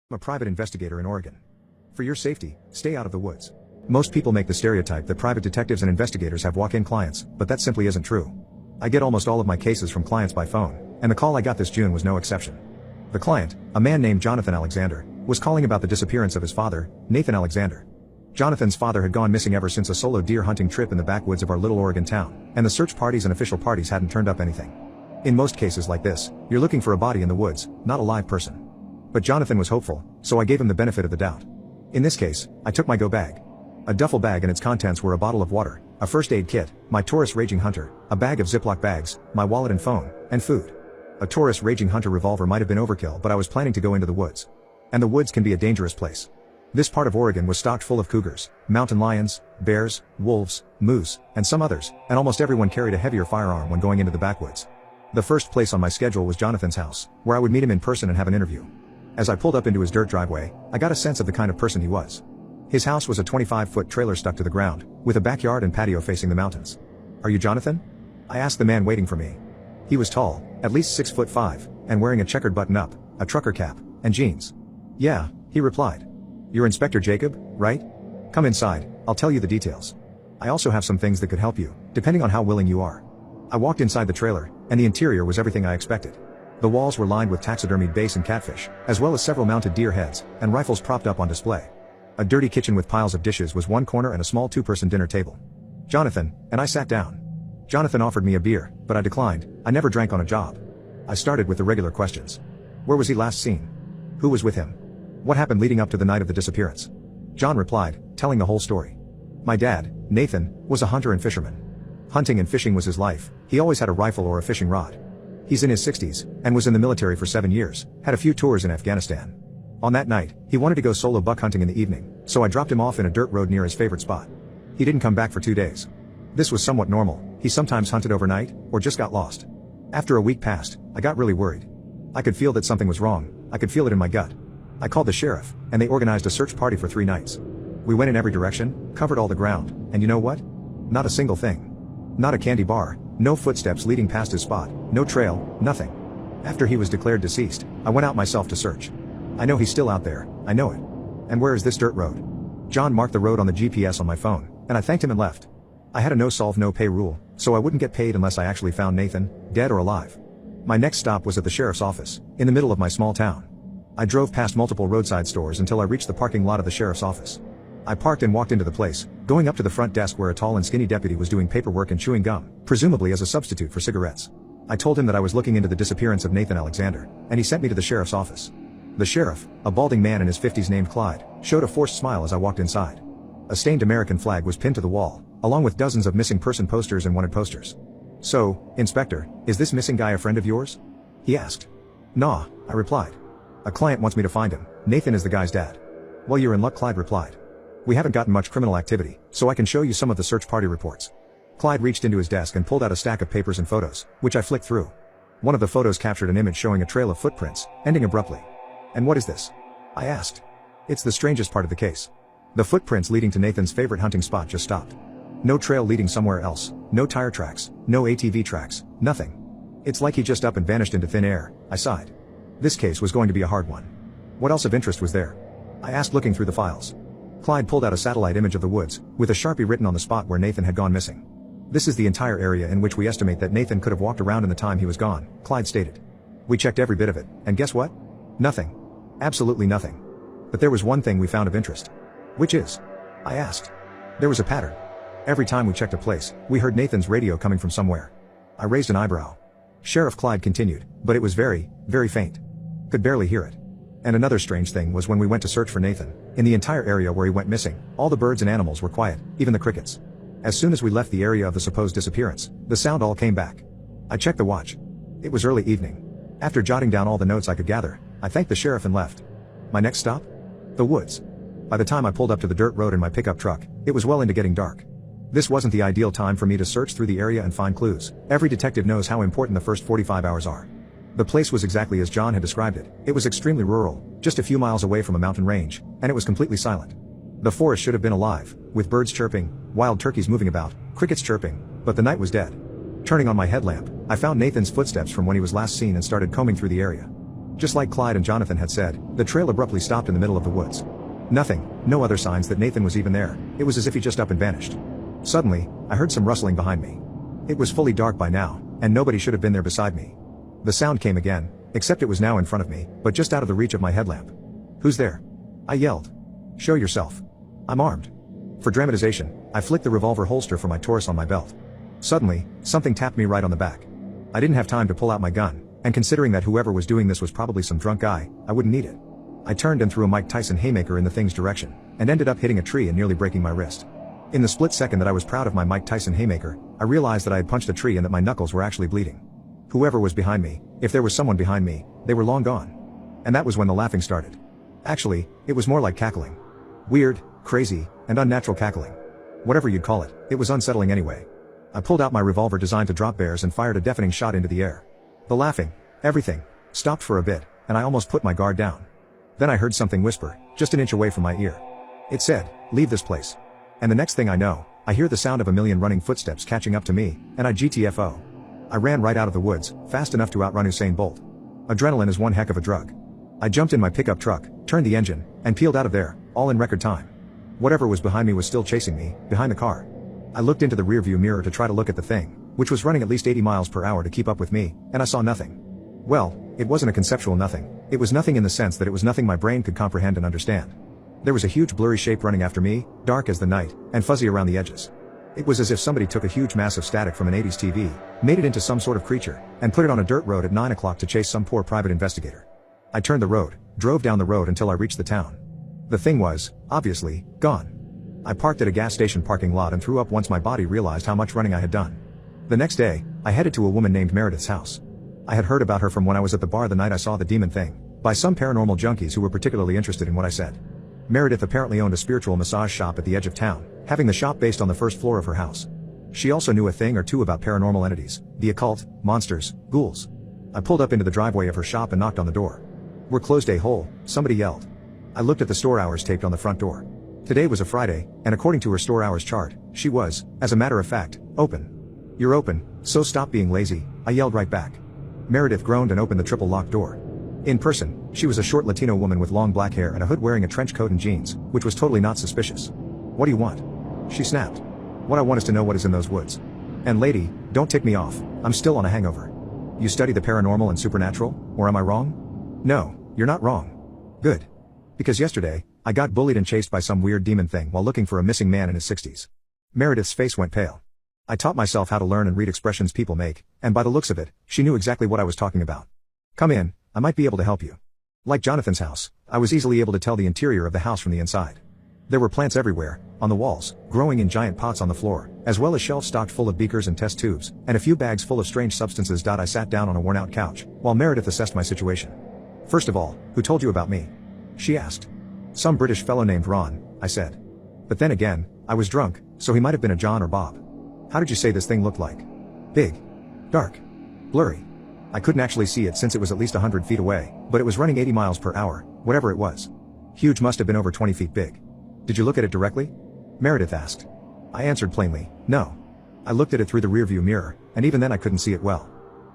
I'm a private investigator in Oregon. For your safety, stay out of the woods. Most people make the stereotype that private detectives and investigators have walk-in clients, but that simply isn't true. I get almost all of my cases from clients by phone, and the call I got this June was no exception. The client, a man named Jonathan Alexander, was calling about the disappearance of his father, Nathan Alexander. Jonathan's father had gone missing ever since a solo deer hunting trip in the backwoods of our little Oregon town, and the search parties and official parties hadn't turned up anything. In most cases like this, you're looking for a body in the woods, not a live person. But Jonathan was hopeful, so I gave him the benefit of the doubt. In this case, I took my go bag. A duffel bag and its contents were a bottle of water, a first aid kit, my Taurus Raging Hunter, a bag of Ziploc bags, my wallet and phone, and food. A Taurus Raging Hunter revolver might have been overkill, but I was planning to go into the woods. And the woods can be a dangerous place. This part of Oregon was stocked full of cougars, mountain lions, bears, wolves, moose, and some others, and almost everyone carried a heavier firearm when going into the backwoods. The first place on my schedule was Jonathan's house, where I would meet him in person and have an interview. As I pulled up into his dirt driveway, I got a sense of the kind of person he was. His house was a 25-foot trailer stuck to the ground, with a backyard and patio facing the mountains. "Are you Jonathan?" I asked the man waiting for me. He was tall, at least 6'5", and wearing a checkered button-up, a trucker cap, and jeans. "Yeah," he replied. "You're Inspector Jacob, right? Come inside, I'll tell you the details. I also have some things that could help you, depending on how willing you are." I walked inside the trailer, and the interior was everything I expected. The walls were lined with taxidermied bass and catfish, as well as several mounted deer heads, and rifles propped up on display. A dirty kitchen with piles of dishes was one corner and a small two-person dinner table. "Jonathan," and I sat down. Jonathan offered me a beer, but I declined. I never drank on a job. I started with the regular questions. Where was he last seen? Who was with him? What happened leading up to the night of the disappearance? John replied, telling the whole story. "My dad, Nathan, was a hunter and fisherman. Hunting and fishing was his life. He always had a rifle or a fishing rod. He's in his 60s, and was in the military for 7 years, had a few tours in Afghanistan. On that night, he wanted to go solo buck hunting in the evening, so I dropped him off in a dirt road near his favorite spot. He didn't come back for 2 days. This was somewhat normal. He sometimes hunted overnight, or just got lost. After a week passed, I got really worried. I could feel that something was wrong. I could feel it in my gut. I called the sheriff, and they organized a search party for 3 nights. We went in every direction, covered all the ground, and you know what? Not a single thing. Not a candy bar, no footsteps leading past his spot, no trail, nothing. After he was declared deceased, I went out myself to search. I know he's still out there, I know it. And where is this dirt road?" John marked the road on the GPS on my phone, and I thanked him and left. I had a no-solve no-pay rule, so I wouldn't get paid unless I actually found Nathan, dead or alive. My next stop was at the sheriff's office, in the middle of my small town. I drove past multiple roadside stores until I reached the parking lot of the sheriff's office. I parked and walked into the place, going up to the front desk where a tall and skinny deputy was doing paperwork and chewing gum, presumably as a substitute for cigarettes. I told him that I was looking into the disappearance of Nathan Alexander, and he sent me to the sheriff's office. The sheriff, a balding man in his 50s named Clyde, showed a forced smile as I walked inside. A stained American flag was pinned to the wall, along with dozens of missing person posters and wanted posters. "So, Inspector, is this missing guy a friend of yours?" he asked. "Nah," I replied. "A client wants me to find him. Nathan is the guy's dad." "Well, you're in luck," Clyde replied. "We haven't gotten much criminal activity, so I can show you some of the search party reports." Clyde reached into his desk and pulled out a stack of papers and photos, which I flicked through. One of the photos captured an image showing a trail of footprints, ending abruptly. "And what is this?" I asked. "It's the strangest part of the case. The footprints leading to Nathan's favorite hunting spot just stopped. No trail leading somewhere else, no tire tracks, no ATV tracks, nothing. It's like he just up and vanished into thin air," I sighed. This case was going to be a hard one. "What else of interest was there?" I asked, looking through the files. Clyde pulled out a satellite image of the woods, with a Sharpie written on the spot where Nathan had gone missing. "This is the entire area in which we estimate that Nathan could have walked around in the time he was gone," Clyde stated. "We checked every bit of it, and guess what? Nothing. Absolutely nothing. But there was one thing we found of interest." "Which is?" I asked. "There was a pattern. Every time we checked a place, we heard Nathan's radio coming from somewhere." I raised an eyebrow. Sheriff Clyde continued, "But it was very, very faint. Could barely hear it. And another strange thing was when we went to search for Nathan, in the entire area where he went missing, all the birds and animals were quiet, even the crickets. As soon as we left the area of the supposed disappearance, the sound all came back." I checked the watch. It was early evening. After jotting down all the notes I could gather, I thanked the sheriff and left. My next stop? The woods. By the time I pulled up to the dirt road in my pickup truck, it was well into getting dark. This wasn't the ideal time for me to search through the area and find clues. Every detective knows how important the first 45 hours are. The place was exactly as John had described it. It was extremely rural, just a few miles away from a mountain range, and it was completely silent. The forest should have been alive, with birds chirping, wild turkeys moving about, crickets chirping, but the night was dead. Turning on my headlamp, I found Nathan's footsteps from when he was last seen and started combing through the area. Just like Clyde and Jonathan had said, the trail abruptly stopped in the middle of the woods. Nothing, no other signs that Nathan was even there. It was as if he just up and vanished. Suddenly, I heard some rustling behind me. It was fully dark by now, and nobody should have been there beside me. The sound came again, except it was now in front of me, but just out of the reach of my headlamp. "Who's there?" I yelled. "Show yourself. I'm armed." For dramatization, I flicked the revolver holster from my Taurus on my belt. Suddenly, something tapped me right on the back. I didn't have time to pull out my gun, and considering that whoever was doing this was probably some drunk guy, I wouldn't need it. I turned and threw a Mike Tyson haymaker in the thing's direction, and ended up hitting a tree and nearly breaking my wrist. In the split second that I was proud of my Mike Tyson haymaker, I realized that I had punched a tree and that my knuckles were actually bleeding. Whoever was behind me, if there was someone behind me, they were long gone. And that was when the laughing started. Actually, it was more like cackling. Weird, crazy, and unnatural cackling. Whatever you'd call it, it was unsettling anyway. I pulled out my revolver designed to drop bears and fired a deafening shot into the air. The laughing, everything, stopped for a bit, and I almost put my guard down. Then I heard something whisper, just an inch away from my ear. It said, "Leave this place." And the next thing I know, I hear the sound of a million running footsteps catching up to me, and I GTFO. I ran right out of the woods, fast enough to outrun Usain Bolt. Adrenaline is one heck of a drug. I jumped in my pickup truck, turned the engine, and peeled out of there, all in record time. Whatever was behind me was still chasing me, behind the car. I looked into the rearview mirror to try to look at the thing, which was running at least 80 miles per hour to keep up with me, and I saw nothing. Well, it wasn't a conceptual nothing. It was nothing in the sense that it was nothing my brain could comprehend and understand. There was a huge blurry shape running after me, dark as the night, and fuzzy around the edges. It was as if somebody took a huge mass of static from an 80s TV, made it into some sort of creature, and put it on a dirt road at 9 o'clock to chase some poor private investigator. I turned the road, drove down the road until I reached the town. The thing was, obviously, gone. I parked at a gas station parking lot and threw up once my body realized how much running I had done. The next day, I headed to a woman named Meredith's house. I had heard about her from when I was at the bar the night I saw the demon thing, by some paranormal junkies who were particularly interested in what I said. Meredith apparently owned a spiritual massage shop at the edge of town, having the shop based on the first floor of her house. She also knew a thing or two about paranormal entities, the occult, monsters, ghouls. I pulled up into the driveway of her shop and knocked on the door. "We're closed a-hole," somebody yelled. I looked at the store hours taped on the front door. Today was a Friday, and according to her store hours chart, she was, as a matter of fact, open. "You're open, so stop being lazy," I yelled right back. Meredith groaned and opened the triple locked door. In person, she was a short Latino woman with long black hair and a hood wearing a trench coat and jeans, which was totally not suspicious. "What do you want?" she snapped. "What I want is to know what is in those woods. And lady, don't tick me off, I'm still on a hangover. You study the paranormal and supernatural, or am I wrong?" "No, you're not wrong." "Good. Because yesterday, I got bullied and chased by some weird demon thing while looking for a missing man in his 60s. Meredith's face went pale. I taught myself how to learn and read expressions people make, and by the looks of it, she knew exactly what I was talking about. "Come in, I might be able to help you." Like Jonathan's house, I was easily able to tell the interior of the house from the inside. There were plants everywhere, on the walls, growing in giant pots on the floor, as well as shelves stocked full of beakers and test tubes, and a few bags full of strange substances. I sat down on a worn-out couch, while Meredith assessed my situation. "First of all, who told you about me?" she asked. "Some British fellow named Ron," I said. But then again, I was drunk, so he might have been a John or Bob. "How did you say this thing looked like?" "Big. Dark. Blurry. I couldn't actually see it since it was at least 100 feet away, but it was running 80 miles per hour, whatever it was. Huge, must have been over 20 feet big." "Did you look at it directly?" Meredith asked. I answered plainly, "No. I looked at it through the rearview mirror, and even then I couldn't see it well."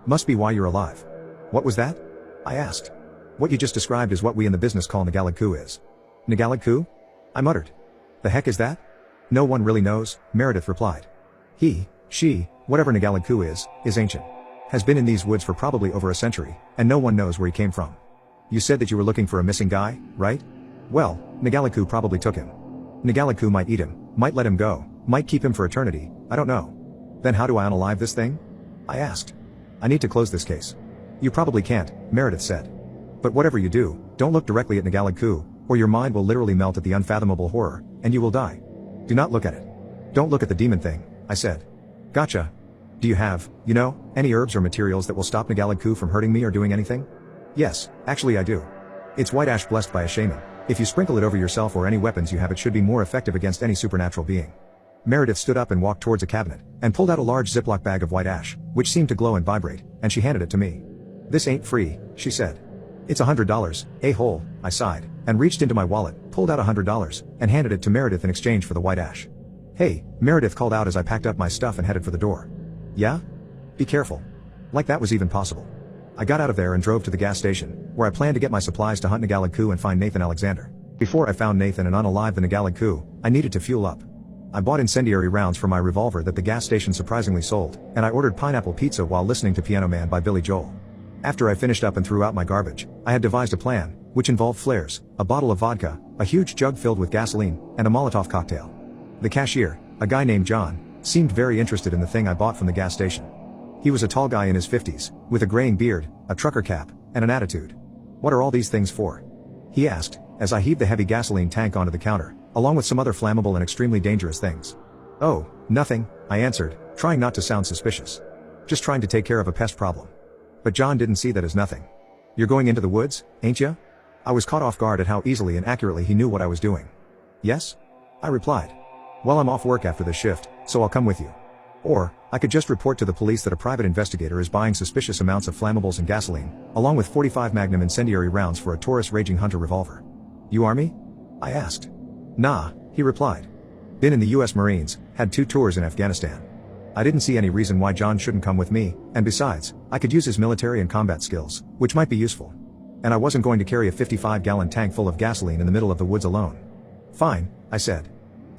"Must be why you're alive." "What was that?" I asked. "What you just described is what we in the business call Ngalagku is." "Ngalagku?" I muttered. "The heck is that?" "No one really knows," Meredith replied. "He, she, whatever Ngalagku is ancient. Has been in these woods for probably over a century, and no one knows where he came from." "You said that you were looking for a missing guy, right?" "Well, Ngalagku probably took him. Ngalagku might eat him, might let him go, might keep him for eternity, I don't know." "Then how do I unalive this thing?" I asked. "I need to close this case." "You probably can't," Meredith said. "But whatever you do, don't look directly at Ngalagku, or your mind will literally melt at the unfathomable horror, and you will die. Do not look at it." "Don't look at the demon thing," I said. "Gotcha. Do you have, any herbs or materials that will stop Ngalagku from hurting me or doing anything?" "Yes, actually I do. It's white ash blessed by a shaman. If you sprinkle it over yourself or any weapons you have, it should be more effective against any supernatural being." Meredith stood up and walked towards a cabinet, and pulled out a large Ziploc bag of white ash, which seemed to glow and vibrate, and she handed it to me. "This ain't free," she said. "It's $100, a-hole," I sighed, and reached into my wallet, pulled out $100, and handed it to Meredith in exchange for the white ash. "Hey," Meredith called out as I packed up my stuff and headed for the door. "Yeah? Be careful." Like that was even possible. I got out of there and drove to the gas station, where I planned to get my supplies to hunt Nagalad Coup and find Nathan Alexander. Before I found Nathan and unalived the Nagalad Coup, I needed to fuel up. I bought incendiary rounds for my revolver that the gas station surprisingly sold, and I ordered pineapple pizza while listening to Piano Man by Billy Joel. After I finished up and threw out my garbage, I had devised a plan, which involved flares, a bottle of vodka, a huge jug filled with gasoline, and a Molotov cocktail. The cashier, a guy named John, seemed very interested in the thing I bought from the gas station. He was a tall guy in his 50s, with a graying beard, a trucker cap, and an attitude. "What are all these things for?" he asked, as I heaved the heavy gasoline tank onto the counter, along with some other flammable and extremely dangerous things. "Oh, nothing," I answered, trying not to sound suspicious. "Just trying to take care of a pest problem." But John didn't see that as nothing. "You're going into the woods, ain't ya?" I was caught off guard at how easily and accurately he knew what I was doing. "Yes?" I replied. "Well, I'm off work after this shift, so I'll come with you. Or, I could just report to the police that a private investigator is buying suspicious amounts of flammables and gasoline, along with 45 Magnum incendiary rounds for a Taurus Raging Hunter revolver." "You Army?" I asked. "Nah," he replied. "Been in the US Marines, had 2 tours in Afghanistan." I didn't see any reason why John shouldn't come with me, and besides, I could use his military and combat skills, which might be useful. And I wasn't going to carry a 55-gallon tank full of gasoline in the middle of the woods alone. "Fine," I said.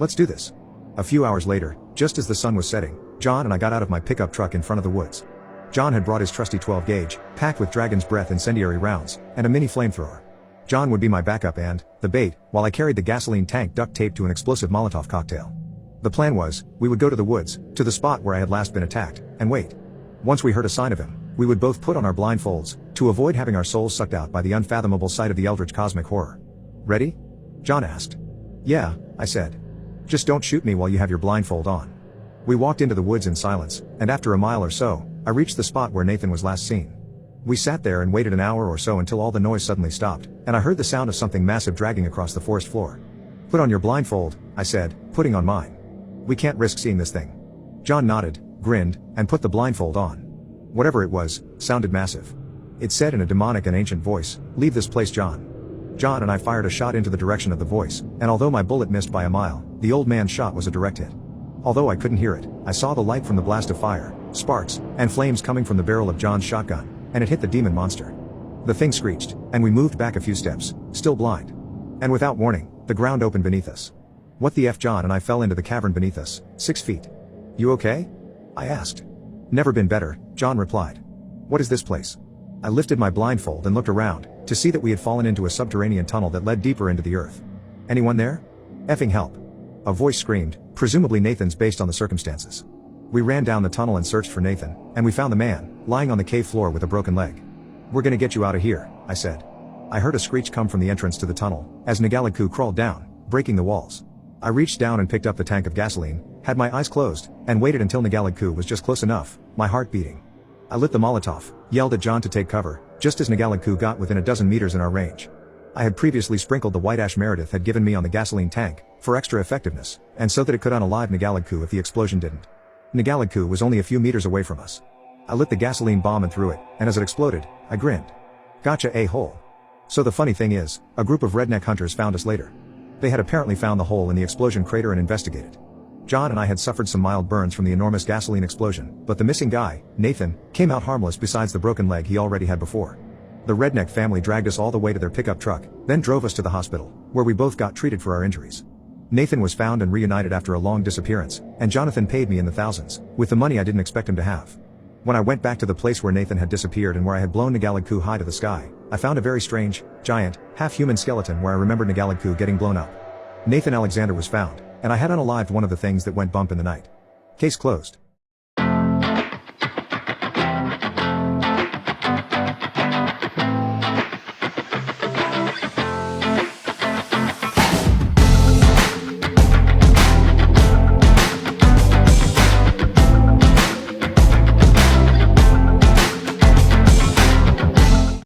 "Let's do this." A few hours later, just as the sun was setting, John and I got out of my pickup truck in front of the woods. John had brought his trusty 12-gauge, packed with Dragon's Breath incendiary rounds, and a mini flamethrower. John would be my backup and the bait, while I carried the gasoline tank duct taped to an explosive Molotov cocktail. The plan was, we would go to the woods, to the spot where I had last been attacked, and wait. Once we heard a sign of him, we would both put on our blindfolds, to avoid having our souls sucked out by the unfathomable sight of the eldritch cosmic horror. "Ready?" John asked. "Yeah," I said. "Just don't shoot me while you have your blindfold on." We walked into the woods in silence, and after a mile or so, I reached the spot where Nathan was last seen. We sat there and waited an hour or so until all the noise suddenly stopped, and I heard the sound of something massive dragging across the forest floor. "Put on your blindfold," I said, putting on mine. "We can't risk seeing this thing." John nodded, grinned, and put the blindfold on. Whatever it was, sounded massive. It said in a demonic and ancient voice, "Leave this place, John." John and I fired a shot into the direction of the voice, and although my bullet missed by a mile, the old man's shot was a direct hit. Although I couldn't hear it, I saw the light from the blast of fire, sparks, and flames coming from the barrel of John's shotgun, and it hit the demon monster. The thing screeched, and we moved back a few steps, still blind. And without warning, the ground opened beneath us. What the F? John and I fell into the cavern beneath us, 6 feet. "You okay?" I asked. "Never been better," John replied. "What is this place?" I lifted my blindfold and looked around, to see that we had fallen into a subterranean tunnel that led deeper into the earth. "Anyone there? Effing help!" A voice screamed, presumably Nathan's based on the circumstances. We ran down the tunnel and searched for Nathan, and we found the man, lying on the cave floor with a broken leg. "We're gonna get you out of here," I said. I heard a screech come from the entrance to the tunnel, as Nagalad Coup crawled down, breaking the walls. I reached down and picked up the tank of gasoline, had my eyes closed, and waited until Nagalad Coup was just close enough, my heart beating. I lit the Molotov, yelled at John to take cover, just as Nagalad Coup got within a dozen meters in our range. I had previously sprinkled the white ash Meredith had given me on the gasoline tank, for extra effectiveness, and so that it could unalive Nagalad Coup if the explosion didn't. Nagalad Coup was only a few meters away from us. I lit the gasoline bomb and threw it, and as it exploded, I grinned. "Gotcha, a-hole." So the funny thing is, a group of redneck hunters found us later. They had apparently found the hole in the explosion crater and investigated. John and I had suffered some mild burns from the enormous gasoline explosion, but the missing guy, Nathan, came out harmless besides the broken leg he already had before. The redneck family dragged us all the way to their pickup truck, then drove us to the hospital, where we both got treated for our injuries. Nathan was found and reunited after a long disappearance, and Jonathan paid me in the thousands, with the money I didn't expect him to have. When I went back to the place where Nathan had disappeared and where I had blown Nagalad Coup high to the sky, I found a very strange, giant, half-human skeleton where I remembered Nagalad Coup getting blown up. Nathan Alexander was found, and I had unalived one of the things that went bump in the night. Case closed.